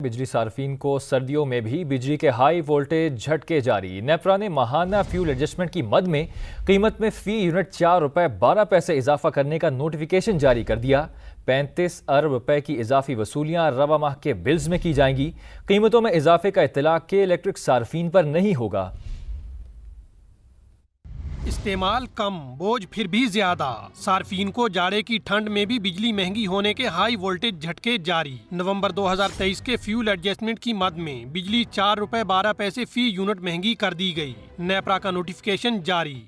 बिजली सार्फिन को सर्दियों में भी बिजली के हाई वोल्टेज झटके जारी। नेपरा ने माहाना फ्यूल एडजस्टमेंट की मद में कीमत में फी यूनिट ₹4.12 इजाफा करने का नोटिफिकेशन जारी कर दिया। 35 अरब रुपए की इजाफी वसूलियां रवा माह के बिल्स में की जाएंगी। कीमतों में इजाफे का इत्तलाक के इलेक्ट्रिक सार्फिन पर नहीं होगा। इस्तेमाल कम, बोझ फिर भी ज्यादा। सार्फिन को जाड़े की ठंड में भी बिजली महंगी होने के हाई वोल्टेज झटके जारी। नवंबर 2023 के फ्यूल एडजस्टमेंट की मद में बिजली ₹4.12 फी यूनिट महंगी कर दी गई। नेपरा का नोटिफिकेशन जारी।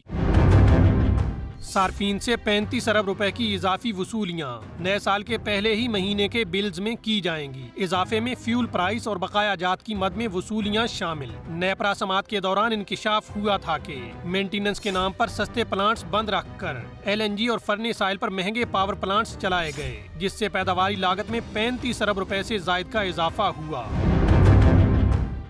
सार्फिन से 35 अरब रुपए की इजाफी वसूलियां नए साल के पहले ही महीने के बिल्स में की जाएंगी। इजाफे में फ्यूल प्राइस और बकाया जात की मद में वसूलियां शामिल। नेपरा समात के दौरान इंकिशाफ हुआ था कि मेंटेनेंस के नाम पर सस्ते प्लांट्स बंद रखकर LNG और फर्नेस ऑयल पर महंगे पावर प्लांट्स चलाए गए, जिससे पैदावारी लागत में 35 अरब रुपए से जायद का इजाफा हुआ।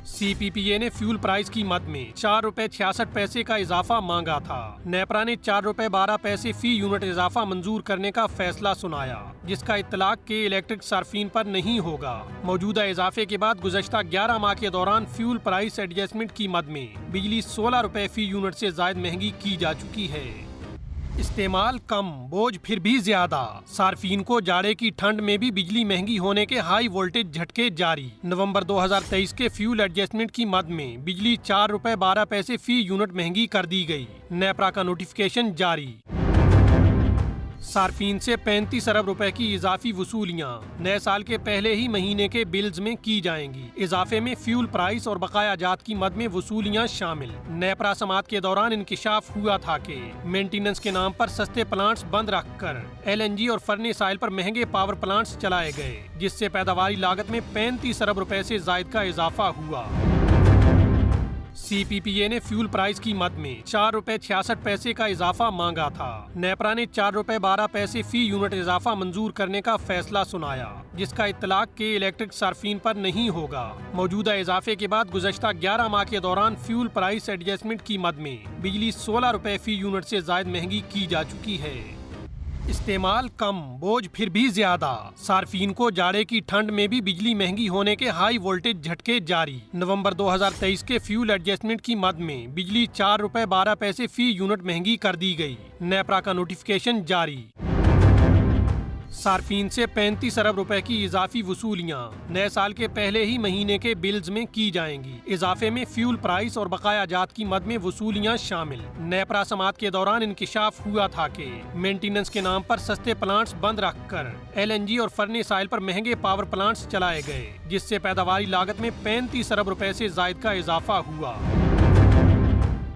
CPPA ने फ्यूल प्राइस की मद में ₹4.66 का इजाफा मांगा था। नेपरा ने ₹4.12 फी यूनिट इजाफा मंजूर करने का फैसला सुनाया, जिसका इत्तलाक के इलेक्ट्रिक सार्फिन पर नहीं होगा। मौजूदा इजाफे के बाद गुज़श्ता 11 माह के दौरान फ्यूल प्राइस एडजस्टमेंट की मद में बिजली ₹16 फी यूनिट से जायद महंगी की जा चुकी है। इस्तेमाल कम, बोझ फिर भी ज्यादा। सार्फिन को जाड़े की ठंड में भी बिजली महंगी होने के हाई वोल्टेज झटके जारी। नवंबर 2023 के फ्यूल एडजस्टमेंट की मद में बिजली ₹4.12 फी यूनिट महंगी कर दी गई। नेपरा का नोटिफिकेशन जारी। सार्फिन से 35 अरब रुपए की इजाफी वसूलियां नए साल के पहले ही महीने के बिल्स में की जाएंगी। इजाफे में फ्यूल प्राइस और बकाया जात की मद में वसूलियां शामिल। नेपरा समात के दौरान इंकिशाफ हुआ था कि मेंटेनेंस के नाम पर सस्ते प्लांट्स बंद रखकर LNG और फर्नेस ऑयल पर महंगे पावर प्लांट्स चलाए गए, जिससे पैदावारी लागत में 35 अरब रुपए से जायद का इजाफा हुआ। CPPA ने फ्यूल प्राइस की मद में ₹4.66 का इजाफा मांगा था। नेपरा ने ₹4.12 फी यूनिट इजाफा मंजूर करने का फैसला सुनाया, जिसका इत्तलाक के इलेक्ट्रिक सार्फिन पर नहीं होगा। मौजूदा इजाफे के बाद गुज़श्ता 11 माह के दौरान फ्यूल प्राइस एडजस्टमेंट की मद में बिजली ₹16 फी यूनिट से जायद महंगी की जा चुकी है। इस्तेमाल कम, बोझ फिर भी ज्यादा। सार्फिन को जाड़े की ठंड में भी बिजली महंगी होने के हाई वोल्टेज झटके जारी। नवंबर 2023 के फ्यूल एडजस्टमेंट की मद में बिजली ₹4.12 फी यूनिट महंगी कर दी गई। नेपरा का नोटिफिकेशन जारी। सार्फिन से 35 अरब रुपए की इजाफी वसूलियां नए साल के पहले ही महीने के बिल्स में की जाएंगी। इजाफे में फ्यूल प्राइस और बकाया जात की मद में वसूलियां शामिल। नेपरा समात के दौरान इंकिशाफ हुआ था कि मेंटेनेंस के नाम पर सस्ते प्लांट्स बंद रखकर LNG और फर्नेस ऑयल पर महंगे पावर प्लांट्स चलाए गए, जिससे पैदावारी लागत में 35 अरब रुपए से जायद का इजाफा हुआ।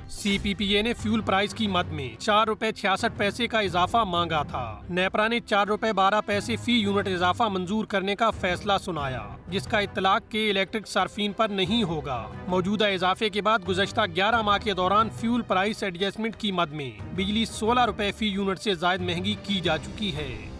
CPPA ने फ्यूल प्राइस की मद में ₹4.66 का इजाफा मांगा था। नेपरा ने ₹4.12 फी यूनिट इजाफा मंजूर करने का फैसला सुनाया, जिसका इत्तलाक के इलेक्ट्रिक सार्फिन पर नहीं होगा। मौजूदा इजाफे के बाद गुज़श्ता 11 माह के दौरान फ्यूल प्राइस एडजस्टमेंट की मद में बिजली ₹16 फी यूनिट से जायद महंगी की जा चुकी है।